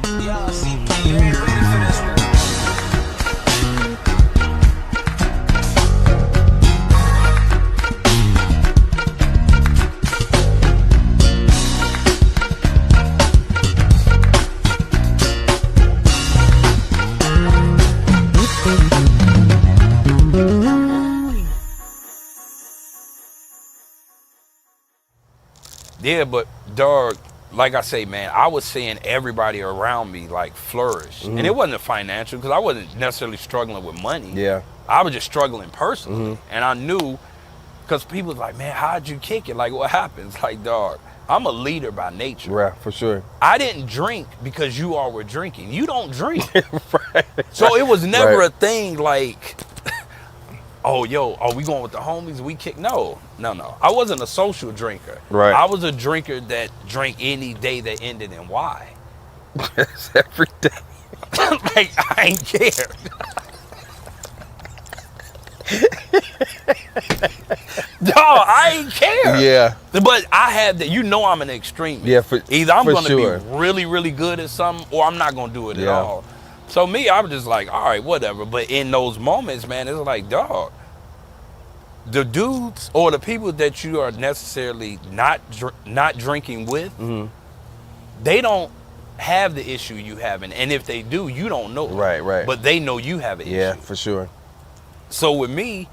Yeah, CP, you ain't ready for this one. Yeah, but dog, like I say, man, I was seeing everybody around me like flourish, and it wasn't financial because I wasn't necessarily struggling with money. Yeah. I was just struggling personally, and I knew because people was like, man, how'd you kick it? Like, what happens? Like, dog, I'm a leader by nature. Right, for sure. I didn't drink because you all were drinking. You don't drink. Right. So it was never Right. a thing like, oh, yo, are we going with the homies? We kick? No. I wasn't a social drinker. Right. I was a drinker that drank any day that ended in Y. Yes, every day. Like, I ain't care. No, I ain't care. Yeah. But I had that. You know, I'm an extremist. Yeah, for either I'm for going to sure. be really, really good at something, or I'm not going to do it at Yeah. all. So me, I was just like, all right, whatever. But in those moments, man, it's like, dog, the dudes or the people that you are necessarily not drinking with, they don't have the issue you have, and if they do, you don't know. Right. But they know you have an issue. Yeah, for sure. So with me,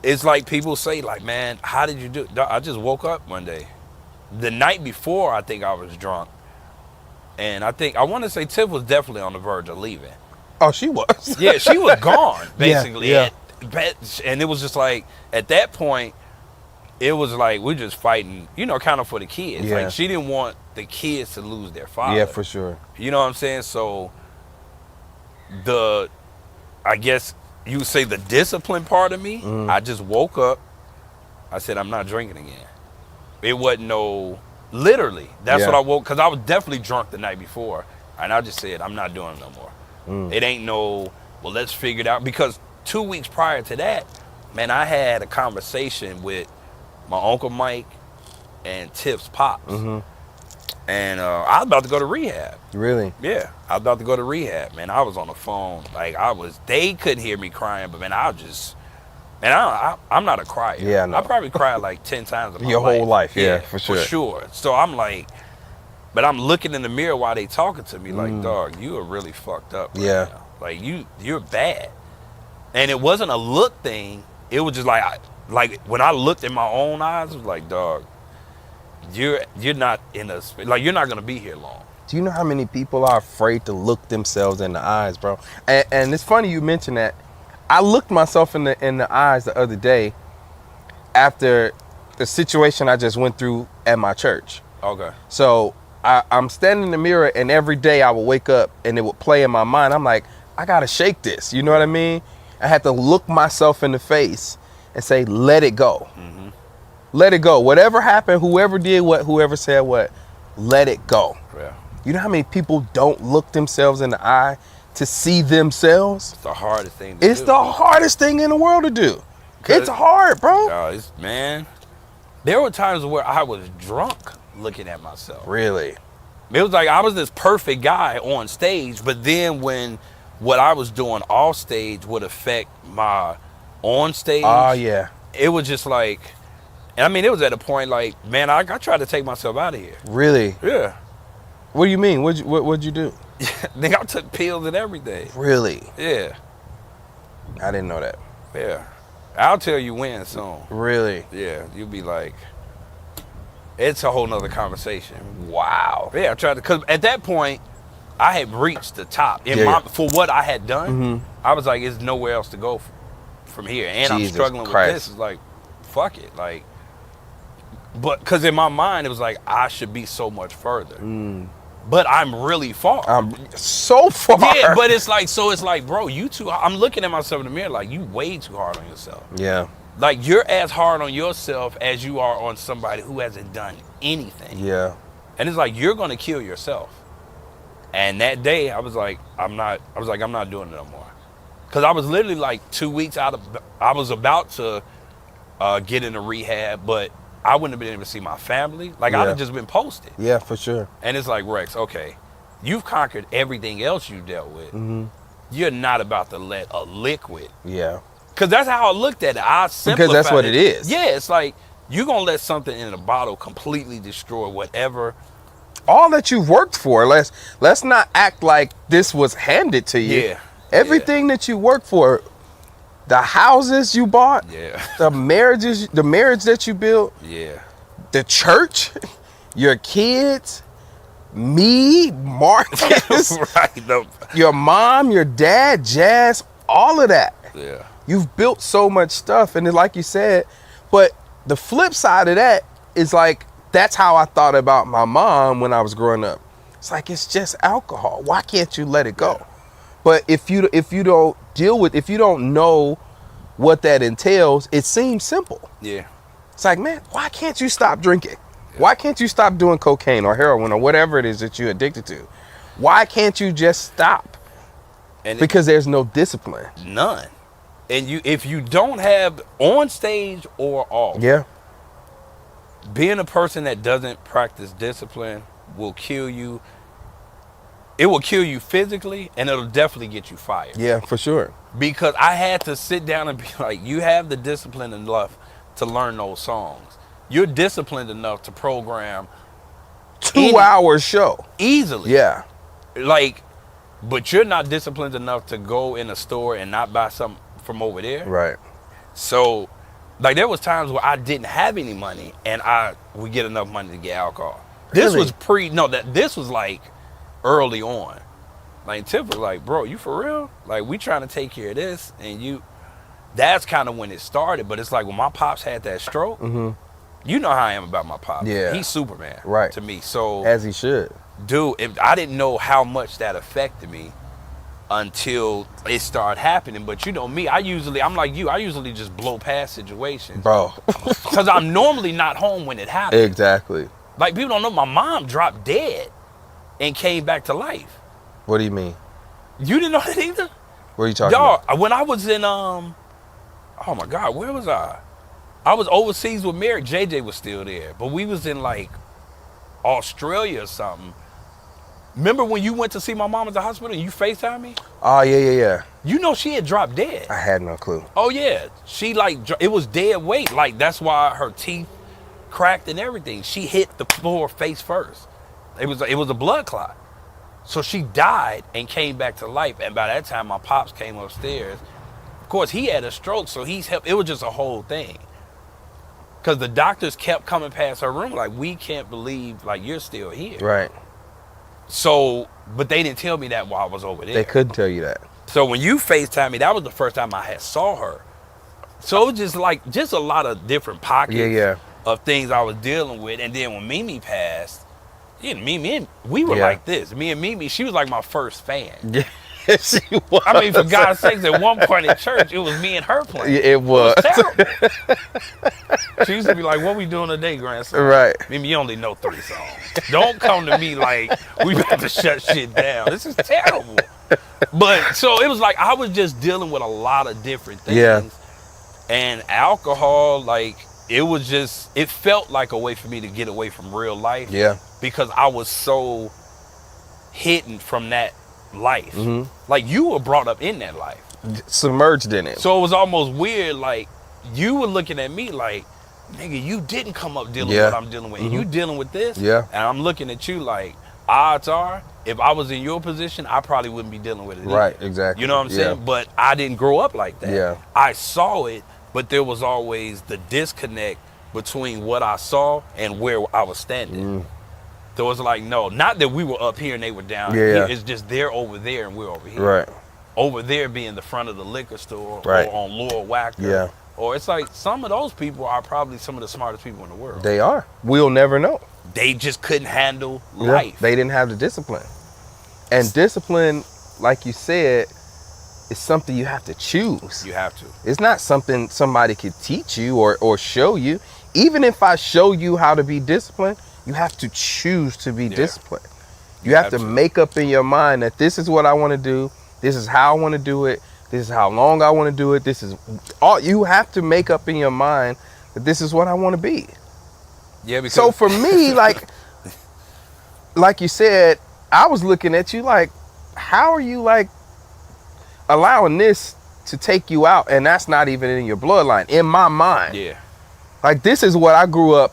it's like people say, like, man, how did you do it? I just woke up one day. The night before, I think I was drunk. And I want to say Tiff was definitely on the verge of leaving. Oh, she was. Yeah, she was gone, basically. Yeah. And it was just like, at that point, it was like, we're just fighting, kind of for the kids. Yeah. Like, she didn't want the kids to lose their father. Yeah, for sure. You know what I'm saying? So, I guess you would say the discipline part of me, I just woke up. I said, I'm not drinking again. It wasn't literally. That's what I woke, because I was definitely drunk the night before. And I just said, I'm not doing it no more. It ain't well, let's figure it out. Because 2 weeks prior to that, man, I had a conversation with my Uncle Mike and Tiff's pops. And I was about to go to rehab. Really? Yeah, I was about to go to rehab, man. I was on the phone. Like, they couldn't hear me crying, but man, I'm not a crier. Yeah, no. I probably cried like 10 times in my Your life. whole life, yeah, for sure. For sure. So I'm like, but I'm looking in the mirror while they talking to me like, dog, you are really fucked up right Yeah. now. Like, you're bad. And it wasn't a look thing. It was just like when I looked in my own eyes, it was like, dog, you're not you're not gonna be here long. Do you know how many people are afraid to look themselves in the eyes, bro? And it's funny you mention that. I looked myself in the eyes the other day after the situation I just went through at my church. Okay. So I'm standing in the mirror, and every day I would wake up and it would play in my mind. I'm like, I gotta shake this. You know what I mean? I had to look myself in the face and say, let it go. Let it go. Whatever happened, whoever did what, whoever said what, let it go. Yeah. You know how many people don't look themselves in the eye to see themselves? It's the hardest thing to do. It's the hardest thing in the world to do. It's hard, bro. Man, there were times where I was drunk looking at myself. Really? It was like I was this perfect guy on stage, but then when what I was doing off stage would affect my on stage. Oh, yeah. It was just like, and I mean, it was at a point like, man, I tried to take myself out of here. Really? Yeah. What do you mean? What'd you do? Nigga, I took pills and everything. Really? Yeah. I didn't know that. Yeah. I'll tell you when soon. Really? Yeah. You'll be like, it's a whole nother conversation. Wow. Yeah, I tried to, because at that point, I had reached the top. For what I had done, I was like, there's nowhere else to go from here. And Jesus I'm struggling Christ. with this. It's like, fuck it. Like, but because in my mind, it was like, I should be so much further. But I'm really far. I'm so far. Yeah, but it's like, bro, I'm looking at myself in the mirror like, you way too hard on yourself. Yeah. Like, you're as hard on yourself as you are on somebody who hasn't done anything. Yeah. And it's like, you're going to kill yourself. And that day, I was like, I'm not doing it no more. Because I was literally like 2 weeks I was about to get into rehab, but I wouldn't have been able to see my family. Like, I'd have just been posted. Yeah, for sure. And it's like, Rex, okay, you've conquered everything else you dealt with. You're not about to let a liquid. Yeah. Because that's how I looked at it. I simplified Because that's what it is. Yeah, it's like you're going to let something in a bottle completely destroy whatever. All that you've worked for. Let's not act like this was handed to you. Yeah. Everything that you worked for, the houses you bought, Yeah. the marriage that you built, Yeah. the church, your kids, me, Marcus, Right. No. your mom, your dad, Jazz, all of that. Yeah. You've built so much stuff, and then, like you said, but the flip side of that is like, that's how I thought about my mom when I was growing up. It's like, it's just alcohol. Why can't you let it go? Yeah. But if you don't deal with, if you don't know what that entails, it seems simple. Yeah. It's like, man, why can't you stop drinking? Why can't you stop doing cocaine or heroin or whatever it is that you're addicted to? Why can't you just stop? And Because there's no discipline. none. And if you don't have on stage or off, Yeah. being a person that doesn't practice discipline will kill you. It will kill you physically, and it'll definitely get you fired. Yeah, for sure. Because I had to sit down and be like, you have the discipline enough to learn those songs. You're disciplined enough to program 2-hour show. easily. Yeah. Like, but you're not disciplined enough to go in a store and not buy something from over there. Right. So, like, there was times where I didn't have any money and I would get enough money to get alcohol. This Really? was this was like early on. Like, Tiff was like, bro, you for real? Like, we trying to take care of this, and that's kind of when it started. But it's like when my pops had that stroke, you know how I am about my pops. Yeah. He's Superman Right. to me. So, As he should. dude, I didn't know how much that affected me until it started happening. But you know me, I'm like you, I usually just blow past situations. Bro. Because I'm normally not home when it happens. Exactly. Like, people don't know my mom dropped dead and came back to life. What do you mean? You didn't know that either? What are you talking about? Dog, when I was in, oh my God, where was I? I was overseas with Merrick. JJ was still there. But we was in, like, Australia or something. Remember when you went to see my mom at the hospital and you FaceTimed me? Oh, yeah. You know she had dropped dead. I had no clue. Oh, yeah. She, like, it was dead weight. Like, that's why her teeth cracked and everything. She hit the floor face first. It was a blood clot. So she died and came back to life. And by that time, my pops came upstairs. Of course, he had a stroke, so he's helped. It was just a whole thing. Because the doctors kept coming past her room like, we can't believe, like, you're still here. Right. So, but they didn't tell me that while I was over there. They couldn't tell you that. So when you FaceTime me, that was the first time I had saw her. So it was just a lot of different pockets of things I was dealing with. And then when Mimi passed, we were like this. Me and Mimi, she was like my first fan. Yeah, she was. I mean, for God's sakes, at one point in church, it was me and her playing. Yeah, it was. Terrible. She used to be like, what we doing today, grandson? Right. Mimi, you only know 3 songs. Don't come to me like, we about to shut shit down. This is terrible. But, so it was like, I was just dealing with a lot of different things. Yeah. And alcohol, like, it felt like a way for me to get away from real life. Yeah. Because I was so hidden from that life. Mm-hmm. Like, you were brought up in that life. Submerged in it. So it was almost weird, like, you were looking at me like, nigga, you didn't come up dealing with what I'm dealing with. And you dealing with this? Yeah. And I'm looking at you like, odds are, if I was in your position, I probably wouldn't be dealing with it either. Right, exactly. You know what I'm saying? But I didn't grow up like that. Yeah. I saw it, but there was always the disconnect between what I saw and where I was standing. So it was like, no, not that we were up here and they were down here. It's just they're over there and we're over here. Right. Over there being the front of the liquor store Right. or on Lower Wacker. Yeah. Or it's like some of those people are probably some of the smartest people in the world. They are. We'll never know. They just couldn't handle life. They didn't have the discipline. And discipline, like you said, is something you have to choose. You have to. It's not something somebody could teach you or show you. Even if I show you how to be disciplined, you have to choose to be disciplined. You have to make up in your mind that this is what I want to do. This is how I want to do it. This is how long I want to do it. This is all you have to make up in your mind that this is what I want to be. Yeah, because So for me, like you said, I was looking at you like, how are you like allowing this to take you out, and that's not even in your bloodline? In my mind, Yeah. like this is what I grew up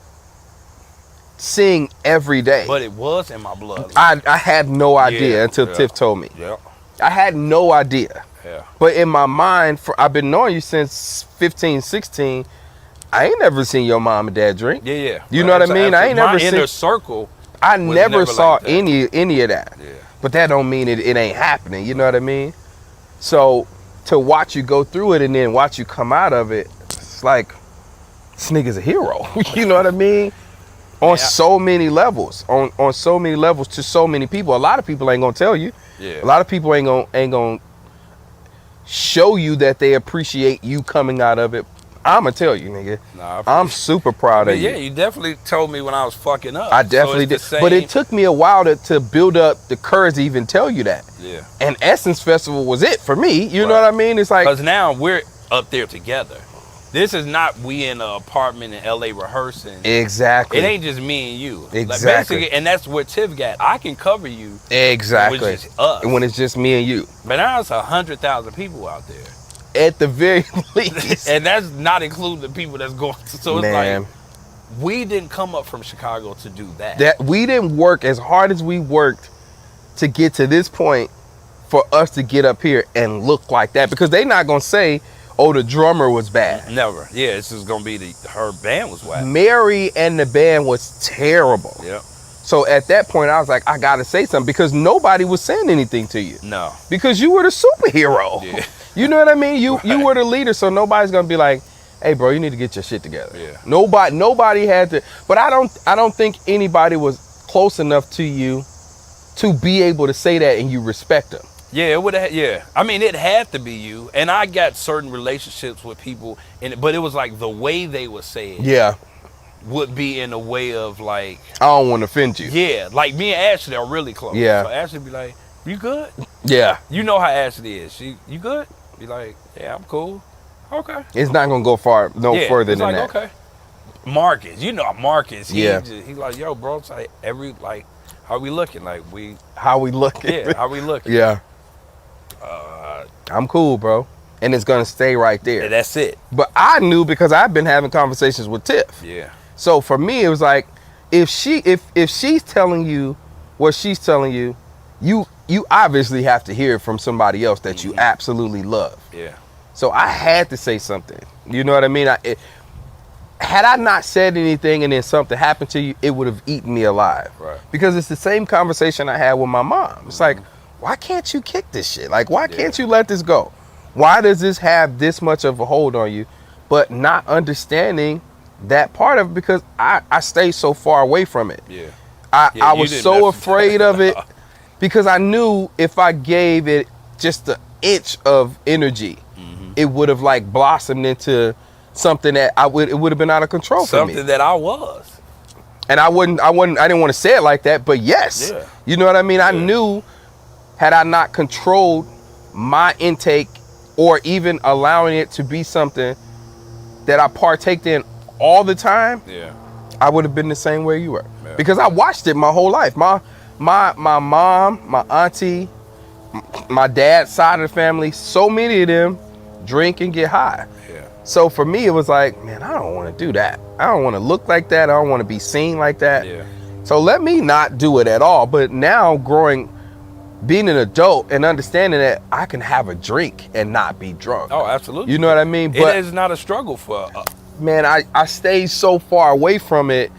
seeing every day. But it was in my blood. I had no idea until Tiff told me. Yeah. I had no idea. Yeah. But in my mind, I've been knowing you since 15, 16. I ain't never seen your mom and dad drink. Yeah, yeah. You know what I mean? I ain't never my seen. inner circle. I never saw like that. any of that. Yeah. But that don't mean it ain't happening. You know what I mean? So to watch you go through it and then watch you come out of it, it's like this nigga's a hero. You know what I mean? On so many levels. On so many levels to so many people. A lot of people ain't gonna tell you. Yeah. A lot of people ain't gonna show you that they appreciate you coming out of it. I'ma tell you, nigga. Nah, I'm super proud of you. Yeah, you definitely told me when I was fucking up. I definitely did. But it took me a while to build up the courage to even tell you that. Yeah. And Essence Festival was it for me. You know what I mean? It's like, because now we're up there together. This is not we in an apartment in LA rehearsing. exactly. It ain't just me and you. Exactly. Like basically, and that's where Tiff got. I can cover you. Exactly. When it's just us. When it's just me and you. But now it's 100,000 people out there. At the very least. And that's not including the people that's going to. So it's Man. like, we didn't come up from Chicago to do that. That we didn't work as hard as we worked to get to this point for us to get up here and look like that. Because they not going to say, oh, the drummer was bad. Never. Yeah, it's just going to be her band was whack. Mary and the band was terrible. Yep. So at that point, I was like, I got to say something because nobody was saying anything to you. No. Because you were the superhero. Yeah. You know what I mean? You Right. were the leader, so nobody's gonna be like, "Hey, bro, you need to get your shit together." Yeah. Nobody had to. But I don't think anybody was close enough to you to be able to say that and you respect them. Yeah, it would have. Yeah, I mean, it had to be you. And I got certain relationships with people, but it was like the way they would say it Yeah. would be in a way of like, I don't want to offend you. yeah, like me and Ashley are really close. Yeah. So Ashley be like, "You good?" Yeah. You know how Ashley is. You good? Be like, "Yeah, I'm cool." Okay. It's not gonna go far further it's than like, that. okay. Marcus, you know Marcus. Yeah. He's like, "Yo, bro, it's like how we looking? Like How we look. how we looking?" Yeah. I'm cool, bro. And it's gonna stay right there. And that's it. But I knew because I've been having conversations with Tiff. Yeah. So for me, it was like, if she's telling you what she's telling you, you obviously have to hear it from somebody else that you absolutely love. Yeah. So I had to say something. You know what I mean? Had I not said anything and then something happened to you, it would have eaten me alive. Right. Because it's the same conversation I had with my mom. It's like, why can't you kick this shit? Like, why can't you let this go? Why does this have this much of a hold on you? But not understanding that part of it because I stayed so far away from it. Yeah. I was so afraid of it because I knew if I gave it just an inch of energy, it would have like blossomed into something that it would have been out of control for me. Something that I was. And I didn't want to say it like that, but yes. Yeah. You know what I mean? I knew had I not controlled my intake or even allowing it to be something that I partaked in all the time, I would have been the same way you were. Yeah. Because I watched it my whole life. My mom, my auntie, my dad's side of the family, so many of them drink and get high. Yeah. So for me, it was like, man, I don't want to do that. I don't want to look like that. I don't want to be seen like that. Yeah. So let me not do it at all. But now being an adult and understanding that I can have a drink and not be drunk. Oh, absolutely. You know what I mean? But it is not a struggle for man, I stayed so far away from it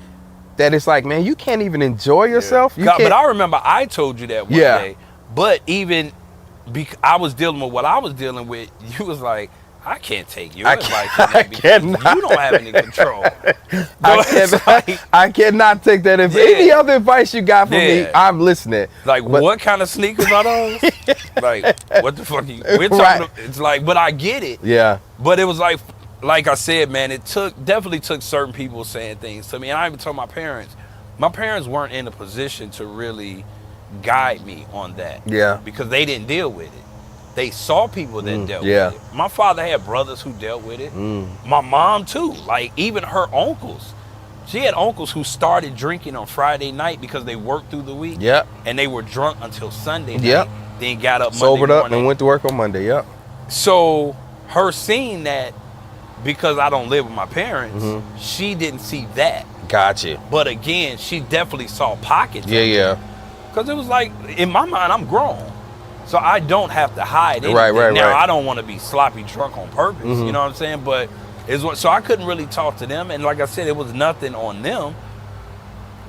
that it's like, man, you can't even enjoy yourself. Yeah. But I remember I told you that one day. But even I was dealing with what I was dealing with, you was like, I can't take your advice on that because you don't have any control. I cannot take that. If any other advice you got from me, I'm listening. Like, what kind of sneakers are those? Like, what the fuck? We're talking. It's like, but I get it. Yeah. But it was like I said, man, it definitely took certain people saying things to me. And I even told my parents. My parents weren't in a position to really guide me on that. Yeah. Because they didn't deal with it. They saw people that dealt with it. My father had brothers who dealt with it. My mom too. Like even her uncles. She had uncles who started drinking on Friday night because they worked through the week. Yep. And they were drunk until Sunday night. Yep. Then got up Sobered Monday up morning. and went to work on Monday. Yep. So her seeing that, because I don't live with my parents, Mm-hmm. she didn't see that. Gotcha. But again, she definitely saw pockets. Yeah. Because it was like, in my mind, I'm grown. So I don't have to hide anything. Right. Now, I don't want to be sloppy drunk on purpose. Mm-hmm. You know what I'm saying? But so I couldn't really talk to them. And like I said, it was nothing on them.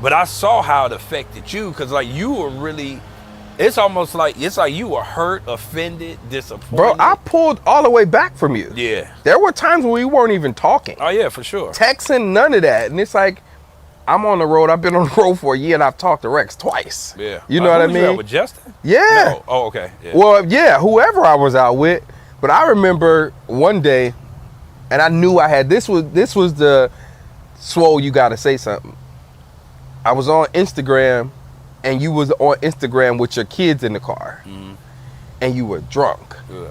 But I saw how it affected you. Because like you were really, it's like you were hurt, offended, disappointed. Bro, I pulled all the way back from you. Yeah. There were times when we weren't even talking. Oh, yeah, for sure. Texting, none of that. And it's like, I'm on the road. I've been on the road for a year and I've talked to Rex twice. Yeah. You know what I who was you mean? out with Justin? Yeah. No. Oh, okay. Yeah. Well, yeah, whoever I was out with. But I remember one day, and I knew I had, this was the Swole, you gotta say something. I was on Instagram, and you was on Instagram with your kids in the car. Mhm. And you were drunk. Yeah.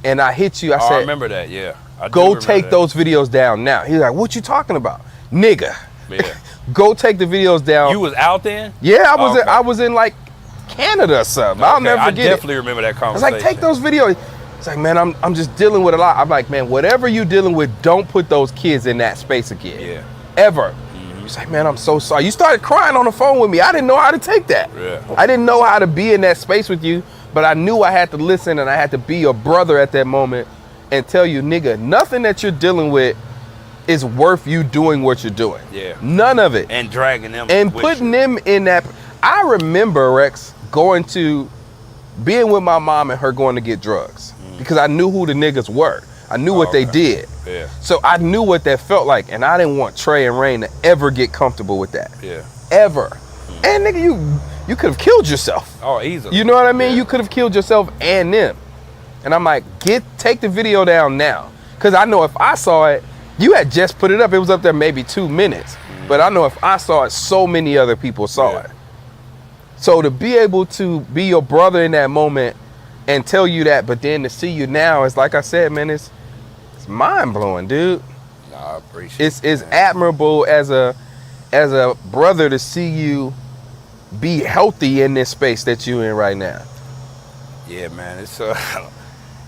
And I hit you, I I said, remember that, yeah. I do go remember take that. those videos down now. He's like, what you talking about? Nigga. Yeah. Go take the videos down. You was out then? Yeah, Okay. I was in like Canada or something. I'll Okay, never forget I definitely remember that I was conversation. like, take those videos. It's like, man, I'm just dealing with a lot. I'm like, man, whatever you dealing with, don't put those kids in that space again. Yeah. Ever. He's like, man, I'm so sorry. You started crying on the phone with me. I didn't know how to take that. Yeah. I didn't know how to be in that space with you, but I knew I had to listen and I had to be your brother at that moment and tell you, nigga, nothing that you're dealing with is worth you doing what you're doing. Yeah. None of it. And dragging them. And with putting you. them in that. I remember, Rex, being with my mom and her going to get drugs because I knew who the niggas were. I knew what they did. Yeah. So I knew what that felt like, and I didn't want Trey and Rain to ever get comfortable with that. Yeah. Ever. And nigga, you could have killed yourself. Oh, easily. You know what I mean? Yeah. You could have killed yourself and them. And I'm like, take the video down now. Because I know if I saw it, you had just put it up. It was up there maybe 2 minutes. But I know if I saw it, so many other people saw Yeah. it. So to be able to be your brother in that moment and tell you that, but then to see you now, it's like I said, man, it's mind blowing, dude. Nah, I appreciate It's it. man. admirable as a brother to see you be healthy in this space that you in right now. Yeah, man. It's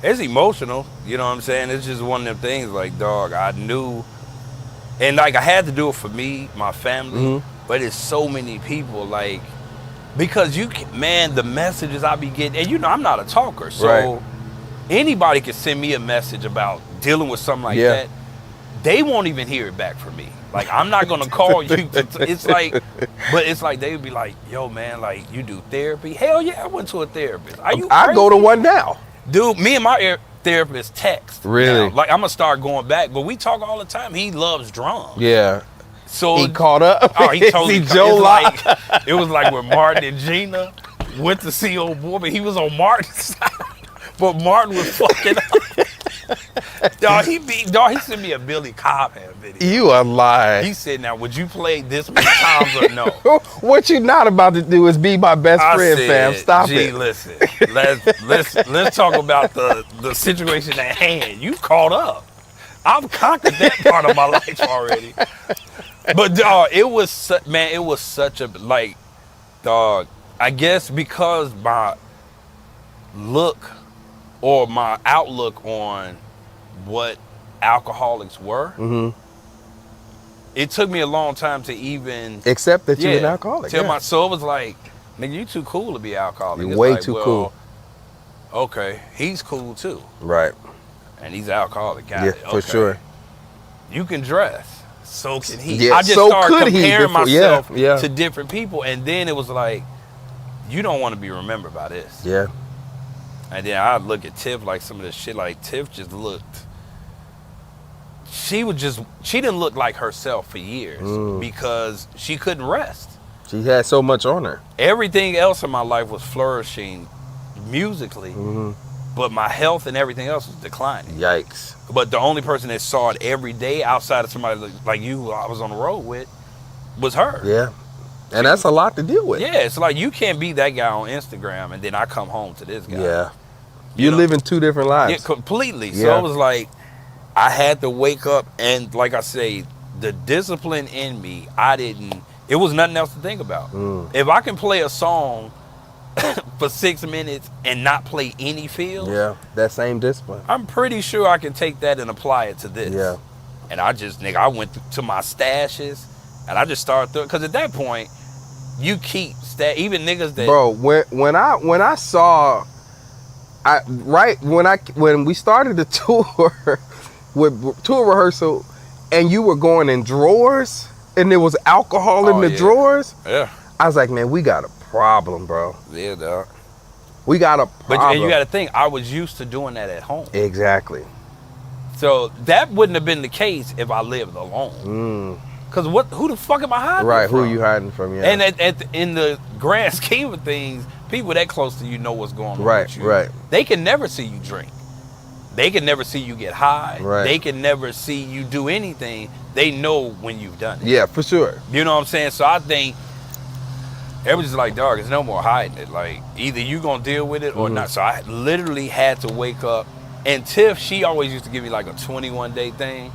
it's emotional. You know what I'm saying? It's just one of them things. Like, dog, I knew, and like I had to do it for me, my family. But it's so many people, like, because man, the messages I be getting, and you know, I'm not a talker, so Right. anybody can send me a message about dealing with something like Yeah. that. They won't even hear it back from me. Like, I'm not gonna call you. It's like, but it's like they would be like, "Yo, man, like you do therapy? Hell yeah, I went to a therapist. Are you? I go to crazy?" one now. Dude, me and my therapist text. Really? now. Like, I'm gonna start going back, but we talk all the time. He loves drums. Yeah. So He caught up. Oh, he totally. See Joe Like, it was like when Martin and Gina went to see old boy, but he was on Martin's side. But Martin was fucking up. Dog, he sent me a Billy Cobham video. You are lying. He said, "Now, would you play this many times or no?" What you not about to do is be my best friend, fam. Stop Gee, it. listen, let's talk about the situation at hand. You caught up. I've conquered that part of my life already. But dog, it was such a, like, dog, I guess because my look or my outlook on what alcoholics were, it took me a long time to even Except that you're an alcoholic. tell yeah. my soul was like, nigga, you too cool to be alcoholic. You're It's way like, too well, cool. Okay, he's cool too, Right. and he's alcoholic. Got Yeah, it. for Okay. sure. You can dress. So can he. Yeah, I just so started could he comparing before- yeah, myself yeah. to different people, and then it was like, you don't want to be remembered by this. Yeah. And then I look at Tiff, like some of the shit, like Tiff just looked. She didn't look like herself for years because she couldn't rest. She had so much on her. Everything else in my life was flourishing musically, but my health and everything else was declining. Yikes. But the only person that saw it every day outside of somebody like you who I was on the road with was her. Yeah. And that's a lot to deal with. Yeah, it's like you can't be that guy on Instagram and then I come home to this guy. Yeah. You You're know? living two different lives. Yeah, completely. Yeah. So it was like I had to wake up and, like I say, the discipline in me, it was nothing else to think about. If I can play a song for 6 minutes and not play any fields, Yeah, that same discipline. I'm pretty sure I can take that and apply it to this. Yeah. And I went to my stashes and I just started through, because at that point, you keep even niggas that. Bro, when I saw, when we started the tour with tour rehearsal, and you were going in drawers, and there was alcohol in the drawers. Yeah. I was like, man, we got a problem, bro. Yeah, dog. We got a problem. But you got to think, I was used to doing that at home. Exactly. So that wouldn't have been the case if I lived alone. Because who the fuck am I hiding Right, from? who are you hiding from? Yeah. And in the grand scheme of things, people that close to you know what's going on with you. Right. They can never see you drink. They can never see you get high. Right. They can never see you do anything. They know when you've done it. Yeah, for sure. You know what I'm saying? So I think everybody's like, dog, there's no more hiding it. Like, either you gonna deal with it or not. So I literally had to wake up. And Tiff, she always used to give me like a 21-day thing.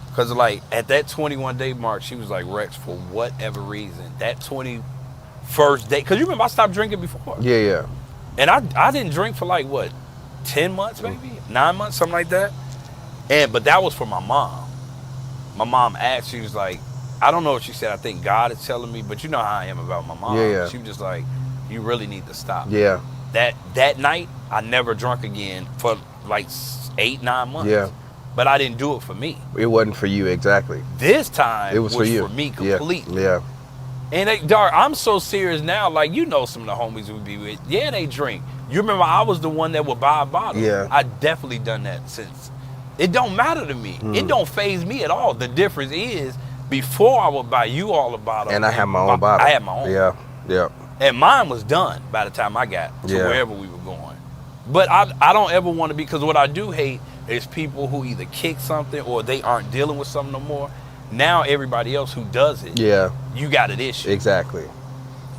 Because like at that 21-day mark, she was like, Rex, for whatever reason, that 21st day, because you remember I stopped drinking before. Yeah. And I didn't drink for like, what, 10 months maybe? 9 months, something like that. But that was for my mom. My mom asked, she was like, I don't know what she said. I think God is telling me, but you know how I am about my mom. Yeah. She was just like, you really need to stop. Yeah. That night, I never drunk again for like 8-9 months. Yeah. But I didn't do it for me. It wasn't for you, exactly. This time It was for you. for me completely. Yeah. And dog, I'm so serious now. Like, you know, some of the homies we be with, yeah, they drink. You remember I was the one that would buy a bottle. Yeah. I definitely done that since. It don't matter to me. It don't faze me at all. The difference is, before I would buy you all a bottle. And I had my own bottle. I had my own. Yeah. And mine was done by the time I got to wherever we were going. But I don't ever want to be, because what I do hate is people who either kick something or they aren't dealing with something no more. Now everybody else who does it, you got an issue. Exactly.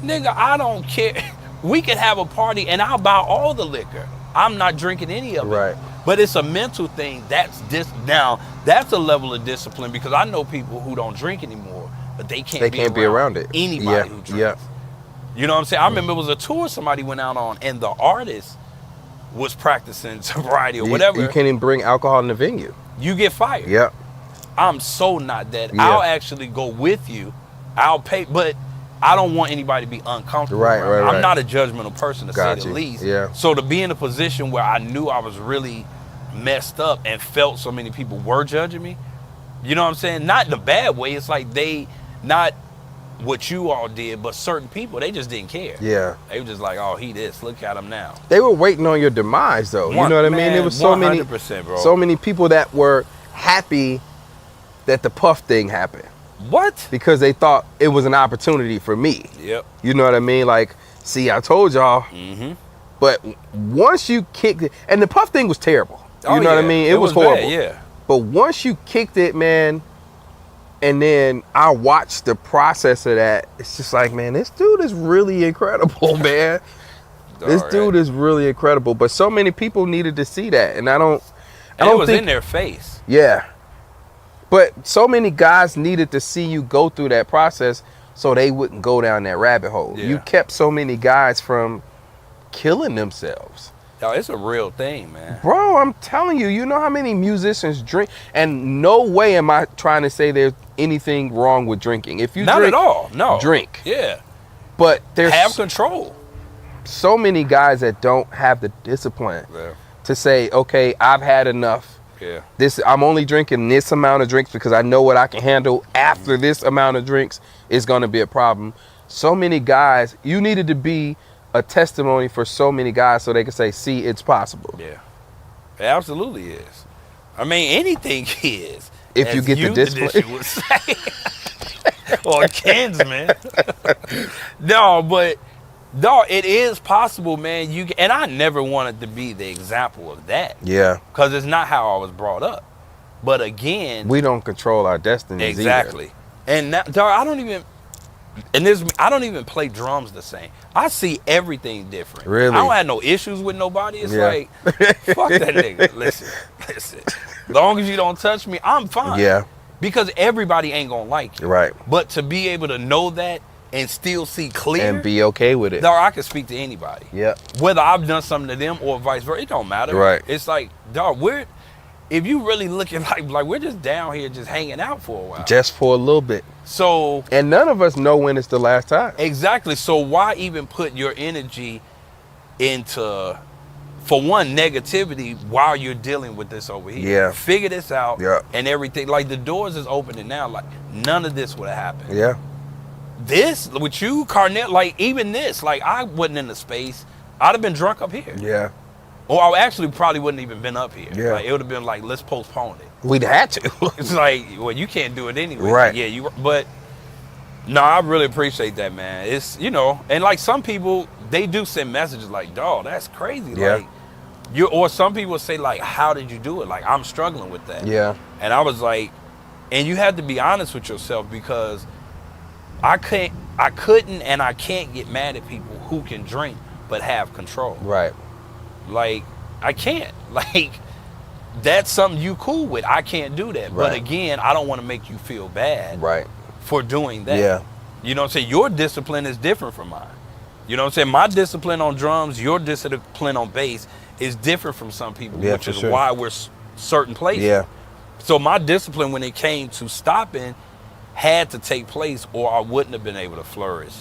Nigga, I don't care. We could have a party and I'll buy all the liquor. I'm not drinking any of it. Right. But it's a mental thing. Now, that's a level of discipline, because I know people who don't drink anymore, but they can't be around it. Anybody who drinks. Yeah. You know what I'm saying? I remember it was a tour somebody went out on, and the artist was practicing sobriety or whatever. You can't even bring alcohol in the venue. You get fired. Yep. I'm so not that. Yeah. I'll actually go with you. I'll pay, but I don't want anybody to be uncomfortable. Right. I'm not a judgmental person, to say the you. least. Yeah. So to be in a position where I knew I was really messed up and felt so many people were judging me, you know what I'm saying? Not in a bad way. It's like not what you all did, but certain people, they just didn't care. Yeah. They were just like, oh, he this. Look at him now. They were waiting on your demise, though. You know what I mean? It was so 100%, bro. so many people that were happy that the Puff thing happened, What? because they thought it was an opportunity for me. Yep. You know what I mean? Like, see, I told y'all. Mm-hmm. But once you kicked it, and the Puff thing was terrible. You Oh, know what I yeah. mean? It was horrible. Bad, yeah. But once you kicked it, man, and then I watched the process of that, it's just like, man, this dude is really incredible, man. This dude is really incredible. But so many people needed to see that, and I don't It was think, in their face. Yeah. But so many guys needed to see you go through that process so they wouldn't go down that rabbit hole. Yeah. You kept so many guys from killing themselves. Yo, it's a real thing, man. Bro, I'm telling you, you know how many musicians drink? And no way am I trying to say there's anything wrong with drinking. If you Not drink, at all. No. drink. Yeah. But there's Have control. so many guys that don't have the discipline Yeah. to say, okay, I've had enough. Yeah. I'm only drinking this amount of drinks because I know what I can handle. After this amount of drinks is going to be a problem. So many guys, you needed to be a testimony for so many guys so they can say, see, it's possible. Yeah. It absolutely is. I mean, anything is. If you as get the discipline. Edition would say. Or Kinsman. No, but no, it is possible, man. And I never wanted to be the example of that. Yeah. Because it's not how I was brought up. But again, We don't control our destinies exactly. And now, dog, I don't even play drums the same. I see everything different. Really? I don't have no issues with nobody. It's Yeah. like, fuck that nigga. Listen. As long as you don't touch me, I'm fine. Yeah. because everybody ain't gonna like you. Right. But to be able to know that and still see clear, And be okay with it. dog, I can speak to anybody. Yeah. Whether I've done something to them or vice versa, it don't matter. Right. It's like, dog, if you really looking like we're just down here just hanging out for a while. Just for a little bit. So And none of us know when it's the last time. exactly. So why even put your energy into, for one, negativity while you're dealing with this over here? Yeah. Figure this out. Yeah. And everything. Like the doors is opening now. Like none of this would have happened. Yeah. This with you, Carnell, like even this, like I wasn't in the space. I'd have been drunk up here. Yeah. Or I actually probably wouldn't even been up here. Yeah. Like, it would have been like, let's postpone it. We'd had to. It's like, well, you can't do it anyway. Right. Yeah, but no, I really appreciate that, man. It's, and like some people, they do send messages like, dog, that's crazy. Yeah. Like, or some people say like, how did you do it? Like, I'm struggling with that. Yeah. And I was like, and you have to be honest with yourself because I couldn't and I can't get mad at people who can drink but have control. Right. Like, I can't. Like, that's something you cool with. I can't do that. But Right. again, I don't want to make you feel bad Right. for doing that. Yeah. You know what I'm saying? Your discipline is different from mine. You know what I'm saying? My discipline on drums, your discipline on bass is different from some people, Yeah, which for is sure. why we're certain places. Yeah. So my discipline when it came to stopping had to take place or I wouldn't have been able to flourish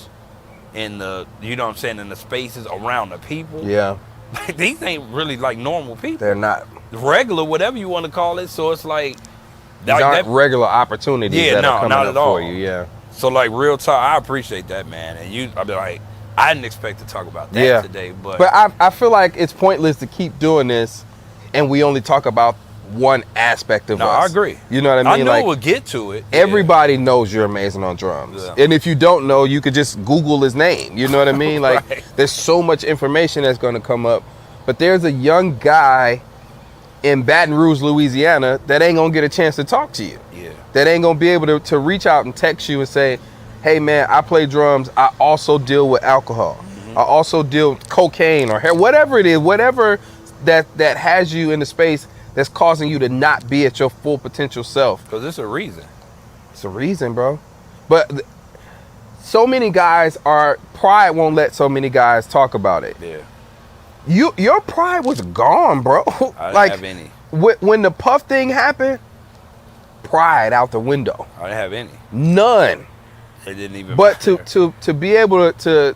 in the, you know what I'm saying, in the spaces around the people. Yeah. Like, these ain't really like normal people. They're not. Regular, whatever you want to call it. So it's like, These aren't regular opportunities Yeah, that no, are coming not up at all. for you. Yeah. so like real talk, I appreciate that, man. And I'll be like, I didn't expect to talk about that Yeah. today, but I feel like it's pointless to keep doing this and we only talk about one aspect of no, us. I agree. You know what I I mean? know Like, we'll get to it. everybody knows you're amazing on drums. Yeah. And if you don't know, you could just Google his name. You know what I mean? Like, Right. there's so much information that's going to come up. But there's a young guy in Baton Rouge, Louisiana, that ain't going to get a chance to talk to you. Yeah. That ain't going to be able to reach out and text you and say, hey, man, I play drums. I also deal with alcohol. Mm-hmm. I also deal with cocaine or hair, whatever it is, whatever that has you in the space that's causing you to not be at your full potential self. Because it's a reason. It's a reason, bro. But so many guys pride won't let so many guys talk about it. Yeah. Your pride was gone, bro. I didn't Like, have any. when the Puff thing happened, pride out the window. I didn't have any. None. It didn't even But matter. to be able to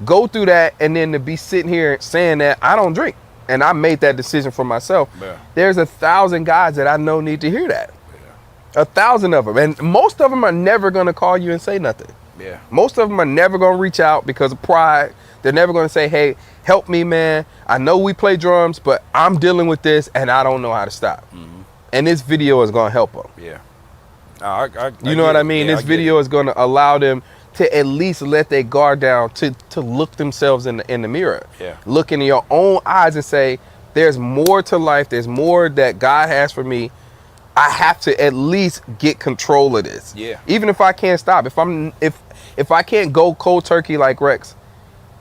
go through that and then to be sitting here saying that I don't drink and I made that decision for myself. Yeah. There's 1,000 guys that I know need to hear that. 1,000 of them. And most of them are never going to call you and say nothing. Yeah. Most of them are never going to reach out because of pride. They're never going to say, hey, help me, man. I know we play drums, but I'm dealing with this and I don't know how to stop. Mm-hmm. And this video is going to help them. Yeah. No, You know what I mean? Yeah, This I get video it. is going to allow them to at least let their guard down, to look themselves in the mirror. Yeah. Look in your own eyes and say, there's more to life. There's more that God has for me. I have to at least get control of this. Yeah. Even if I can't stop, if I can't go cold turkey like Rex,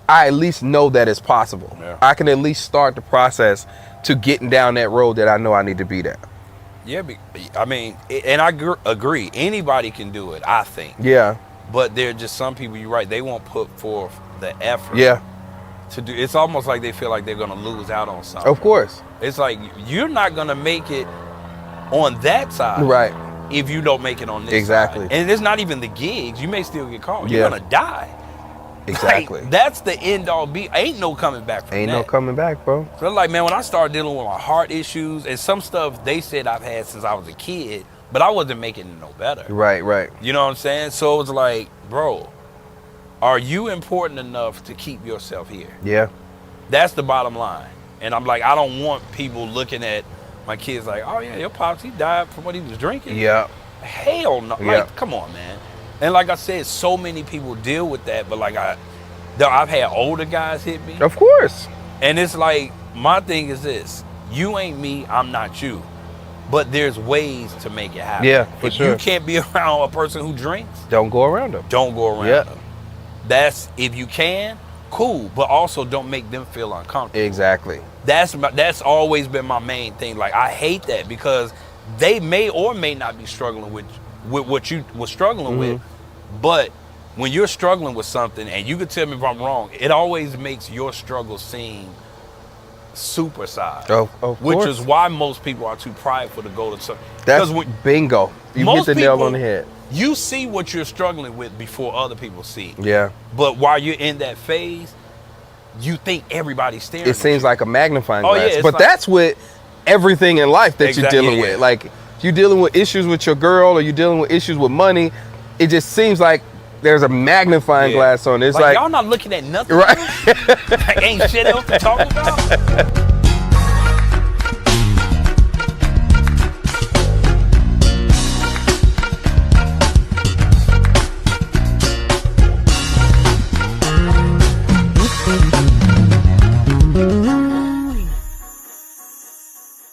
I at least know that it's possible. Yeah. I can at least start the process to getting down that road that I know I need to be there. Yeah, I mean, and I agree. Anybody can do it, I think. Yeah. But there are just some people, you're right, they won't put forth the effort Yeah. to do. It's almost like they feel like they're going to lose out on something. Of course. It's like you're not going to make it on that side. Right. If you don't make it on this Exactly. side. And it's not even the gigs. You may still get called. You're Yeah. going to die. Exactly. Like, that's the end all be. Ain't no coming back from Ain't that. no coming back, bro. So like, man, when I started dealing with my heart issues and some stuff they said I've had since I was a kid, but I wasn't making it no better. Right, right. You know what I'm saying? So it was like, bro, are you important enough to keep yourself here? Yeah. That's the bottom line. And I'm like, I don't want people looking at my kids like, oh yeah, your pops, he died from what he was drinking. Yeah. Hell no. Yeah. Like, come on, man. And like I said, so many people deal with that, but like I've had older guys hit me. Of course. And it's like, my thing is this: you ain't me, I'm not you. But there's ways to make it happen. Yeah, for if sure. you can't be around a person who drinks, Don't go around them. don't go around Yeah. them. That's, if you can, cool, but also don't make them feel uncomfortable. Exactly. That's always been my main thing. Like, I hate that because they may or may not be struggling with what you were struggling with. But when you're struggling with something, and you can tell me if I'm wrong, it always makes your struggle seem supersized. Of which course. is why most people are too prideful to go to something. That's bingo. You hit the nail on the head. You see what you're struggling with before other people see. Yeah. But while you're in that phase, you think everybody's staring. It seems like a magnifying glass. Yeah, but that's with everything in life that you're dealing with. Like, if you're dealing with issues with your girl or you're dealing with issues with money, it just seems like there's a magnifying glass on it. It's like y'all not looking at nothing. Right. Like, ain't shit else to talk about.